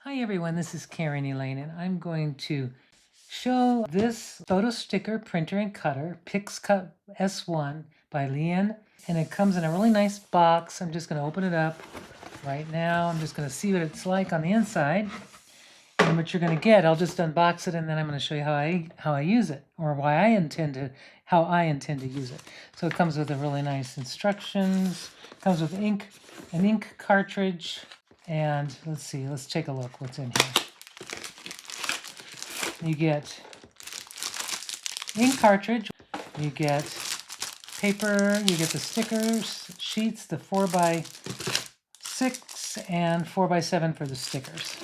Hi everyone, this is Leine, and I'm going to show this photo sticker printer and cutter, PixCut S1 by Liene, and it comes in a really nice box. I'm just going to open it up right now. I'm just going to see what it's like on the inside, and what you're going to get. I'll just unbox it, and then I'm going to show you how I use it, or how I intend to use it. So it comes with a really nice instructions. Comes with an ink cartridge. And let's see, let's take a look what's in here. You get ink cartridge, you get paper, you get the stickers, sheets, the 4x6 and 4x7 for the stickers.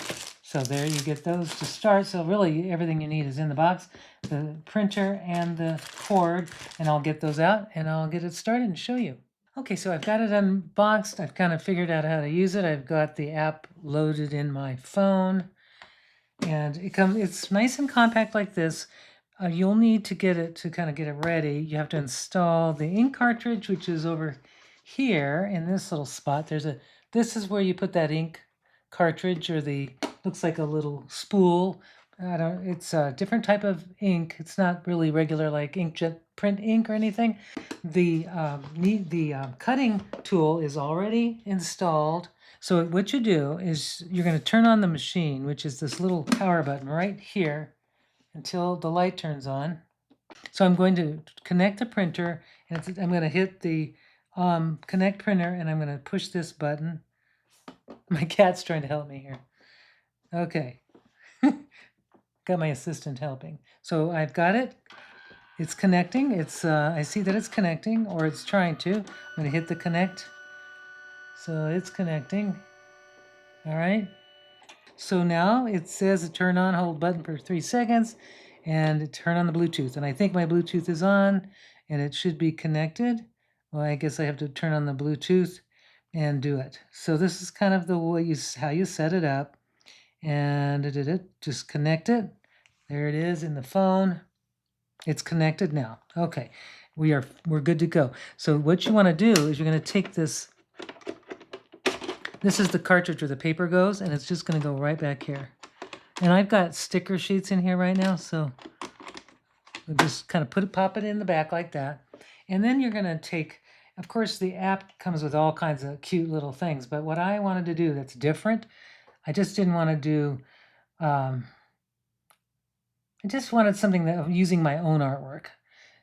So there you get those to start. So really everything you need is in the box, the printer and the cord, and I'll get those out and I'll get it started and show you. Okay, so I've got it unboxed. I've kind of figured out how to use it. I've got the app loaded in my phone, and it's nice and compact like this. You'll need to get it ready. You have to install the ink cartridge, which is over here in this little spot. This is where you put that ink cartridge, or looks like a little spool. It's a different type of ink. It's not really regular like inkjet print ink or anything. The cutting tool is already installed. So what you do is you're going to turn on the machine, which is this little power button right here, until the light turns on. So I'm going to connect the printer, and I'm going to hit the connect printer, and I'm going to push this button. My cat's trying to help me here. Okay. Got my assistant helping. So I've got it. It's connecting. I see that it's connecting, or it's trying to. I'm going to hit the connect. So it's connecting. All right. So now it says to turn on, hold button for 3 seconds, and turn on the Bluetooth. And I think my Bluetooth is on, and it should be connected. Well, I guess I have to turn on the Bluetooth and do it. So this is kind of the way how you set it up. And just connect it. There it is in the phone. It's connected now. Okay, we're good to go. So what you want to do is you're going to take this. This is the cartridge where the paper goes, and it's just going to go right back here. And I've got sticker sheets in here right now, so we'll just kind of pop it in the back like that. And then you're going to take, of course, the app comes with all kinds of cute little things, but what I wanted to do that's different, I just didn't want to do, I just wanted something that using my own artwork.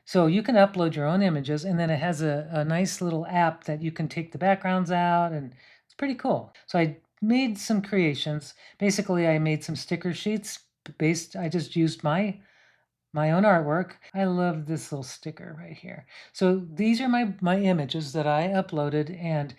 So you can upload your own images, and then it has a nice little app that you can take the backgrounds out, and it's pretty cool. So I made some creations. Basically, I made some sticker sheets I just used my own artwork. I love this little sticker right here. So these are my images that I uploaded and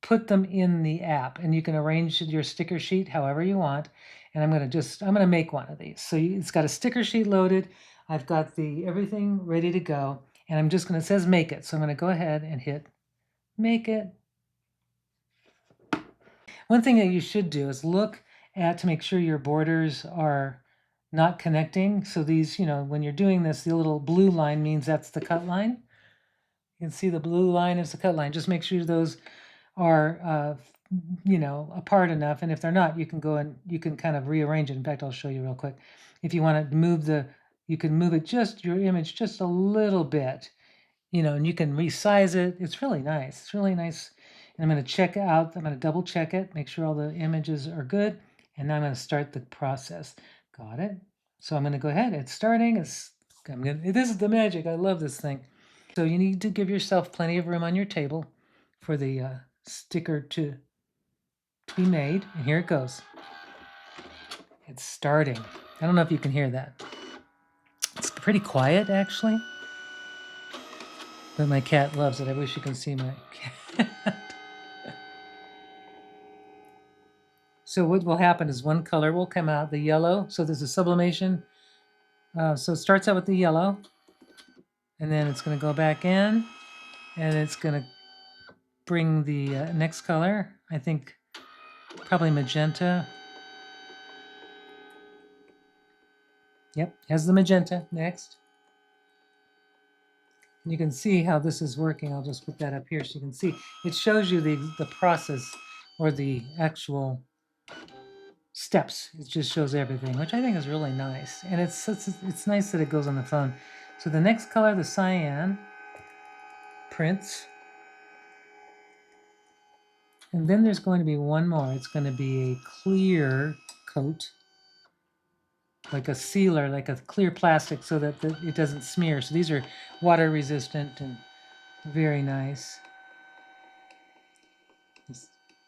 put them in the app, and you can arrange your sticker sheet however you want. And I'm going to make one of these. So it's got a sticker sheet loaded. I've got everything ready to go, and I'm just going to, it says make it. So I'm going to go ahead and hit make it. One thing that you should do is look to make sure your borders are not connecting. So these, when you're doing this, the little blue line means that's the cut line. You can see the blue line is the cut line. Just make sure those are, apart enough. And if they're not, you can go and you can kind of rearrange it. In fact, I'll show you real quick. If you want to move you can move it your image just a little bit, and you can resize it. It's really nice. It's really nice. And I'm going to double check it, make sure all the images are good. And now I'm going to start the process. Got it. So I'm going to go ahead. It's starting. This is the magic. I love this thing. So you need to give yourself plenty of room on your table for the sticker to be made. And here it goes. It's starting. I don't know if you can hear that. It's pretty quiet, actually. But my cat loves it. I wish you could see my cat. So what will happen is one color will come out, the yellow. So there's a sublimation. So it starts out with the yellow, and then it's going to go back in, and it's going to bring the next color. I think probably magenta. Yep, has the magenta next. And you can see how this is working. I'll just put that up here so you can see. It shows you the process, or the actual steps. It just shows everything, which I think is really nice. And it's nice that it goes on the phone. So the next color, the cyan, prints. And then there's going to be one more. It's going to be a clear coat, like a sealer, like a clear plastic so that it doesn't smear. So these are water resistant and very nice.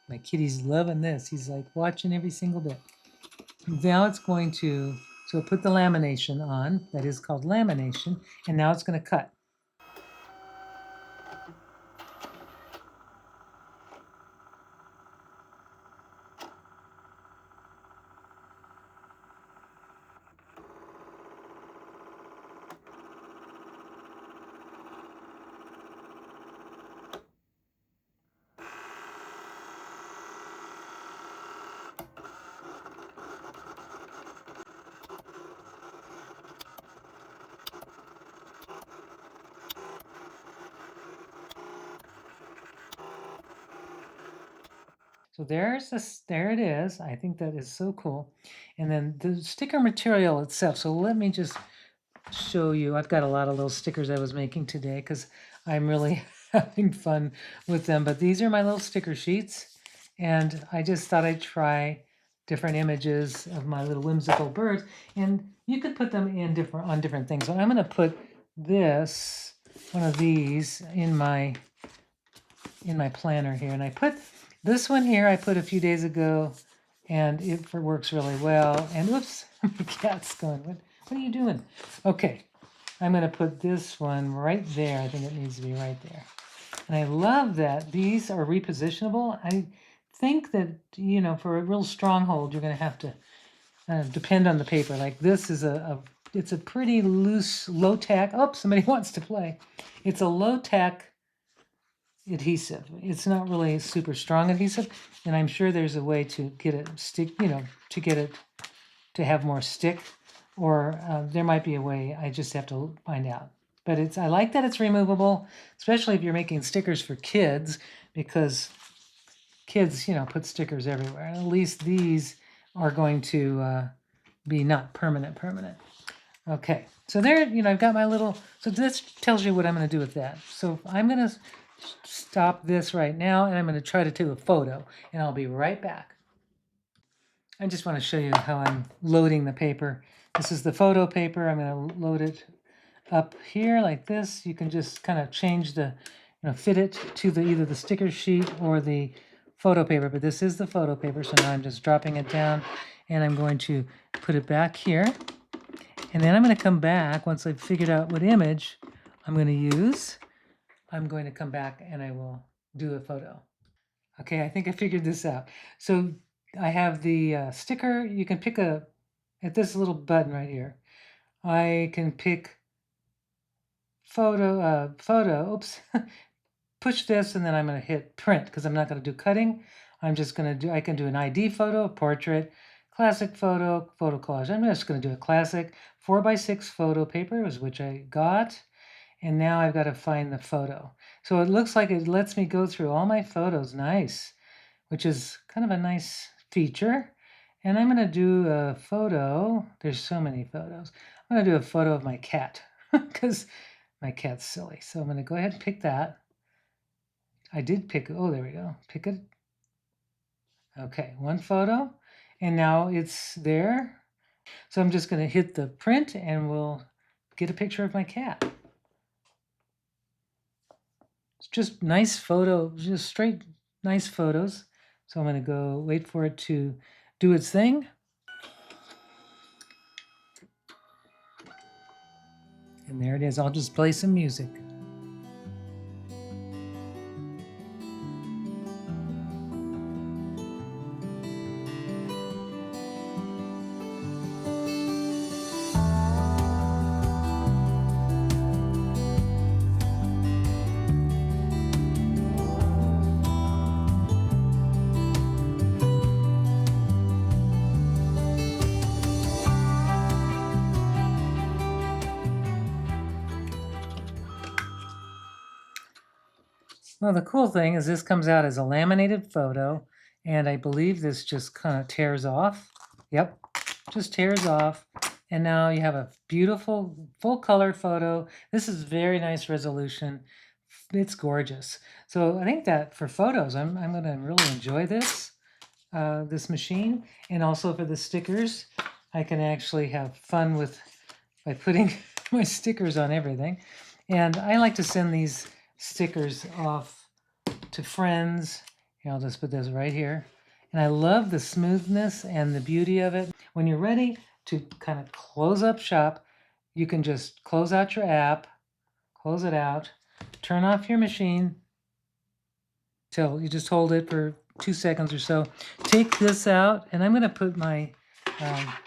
My kitty's loving this. He's like watching every single bit. Now it's going to, so put the lamination on. That is called lamination. And now it's going to cut. So there's this, there it is. I think that is so cool. And then the sticker material itself. So let me just show you. I've got a lot of little stickers I was making today because I'm really having fun with them. But these are my little sticker sheets. And I just thought I'd try different images of my little whimsical birds. And you could put them in on different things. So I'm going to put this, one of these, in my planner here. And I put this one here I put a few days ago, and it works really well. And whoops, my cat's going, what are you doing? Okay, I'm going to put this one right there. I think it needs to be right there. And I love that these are repositionable. I think that, you know, for a real stronghold, you're going to have to depend on the paper. Like this is it's a pretty loose, low-tack. Oh, somebody wants to play. It's a low-tack adhesive. It's not really super strong adhesive, and I'm sure there's a way to get it stick, you know, to get it to have more stick, or there might be a way. I just have to find out. But I like that it's removable, especially if you're making stickers for kids, because kids, you know, put stickers everywhere. And at least these are going to be not permanent. Okay, so there, you know, I've got my little, so this tells you what I'm going to do with that. So I'm going to stop this right now, and I'm going to try to do a photo, and I'll be right back. I just want to show you how I'm loading the paper. This is the photo paper. I'm going to load it up here like this. You can just kind of change the, you know, fit it to the either the sticker sheet or the photo paper, but this is the photo paper, so now I'm just dropping it down, and I'm going to put it back here. And then I'm going to come back once I've figured out what image I'm going to use. I'm going to come back and I will do a photo. Okay, I think I figured this out. So I have the sticker. You can pick at this little button right here. I can pick photo, oops, push this, and then I'm going to hit print because I'm not going to do cutting. I'm just going to do, I can do an ID photo, a portrait, classic photo, photo collage. I'm just going to do a classic 4x6 photo paper, which I got. And now I've got to find the photo. So it looks like it lets me go through all my photos. Nice. Which is kind of a nice feature. And I'm going to do a photo. There's so many photos. I'm going to do a photo of my cat because my cat's silly. So I'm going to go ahead and pick that. I did pick, oh, there we go. Pick it. Okay, one photo. And now it's there. So I'm just going to hit the print and we'll get a picture of my cat. It's just nice photo, just straight nice photos. So I'm going to go wait for it to do its thing. And there it is. I'll just play some music. Well, the cool thing is this comes out as a laminated photo, and I believe this just kind of tears off. Yep, just tears off. And now you have a beautiful full color photo. This is very nice resolution. It's gorgeous. So I think that for photos, I'm going to really enjoy this, this machine. And also for the stickers, I can actually have fun with by putting my stickers on everything. And I like to send these stickers off to friends. Here, I'll just put this right here. And I love the smoothness and the beauty of it. When you're ready to kind of close up shop, you can just close out your app, close it out, turn off your machine till you just hold it for 2 seconds or so. Take this out, and I'm going to put my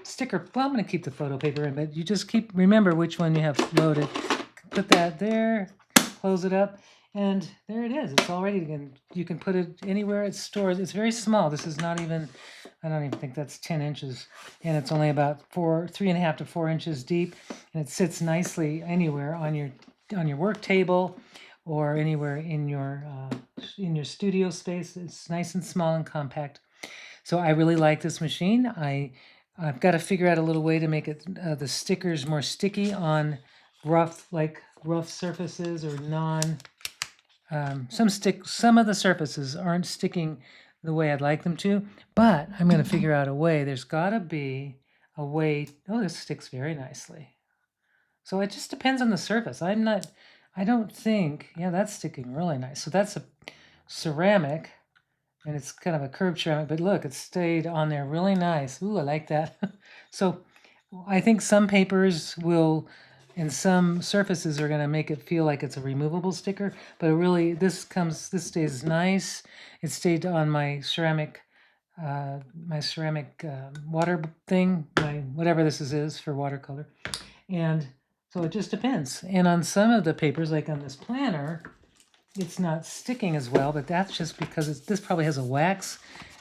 sticker. Well, I'm going to keep the photo paper in, but you just remember which one you have loaded. Put that there, close it up, and there it is. It's all ready. You can put it anywhere it stores. It's very small. This is not even, I don't even think that's 10 inches, and it's only about 3.5 to 4 inches deep, and it sits nicely anywhere on your work table or anywhere in your studio space. It's nice and small and compact. So I really like this machine. I've got to figure out a little way to make it the stickers more sticky on rough surfaces or some of the surfaces aren't sticking the way I'd like them to, but I'm going to figure out a way. There's got to be a way. Oh, this sticks very nicely. So it just depends on the surface. I don't think, yeah, that's sticking really nice. So that's a ceramic, and it's kind of a curved ceramic, but look, it stayed on there really nice. Ooh, I like that. So I think some papers will, and some surfaces are going to make it feel like it's a removable sticker, but it really, this stays nice. It stayed on my ceramic water thing, whatever this is for watercolor. And so it just depends. And on some of the papers, like on this planner, it's not sticking as well, but that's just because this probably has a wax.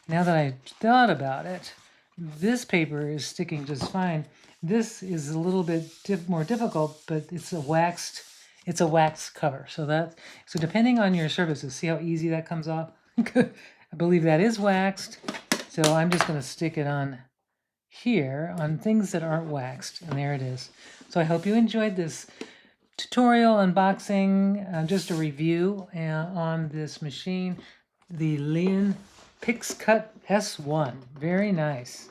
Now that I thought about it, this paper is sticking just fine. This is a little bit more difficult, but it's a waxed cover. So depending on your surfaces, see how easy that comes off? I believe that is waxed. So I'm just going to stick it on here on things that aren't waxed, and there it is. So I hope you enjoyed this tutorial unboxing, just a review on this machine, the Liene PixCut S1. Very nice.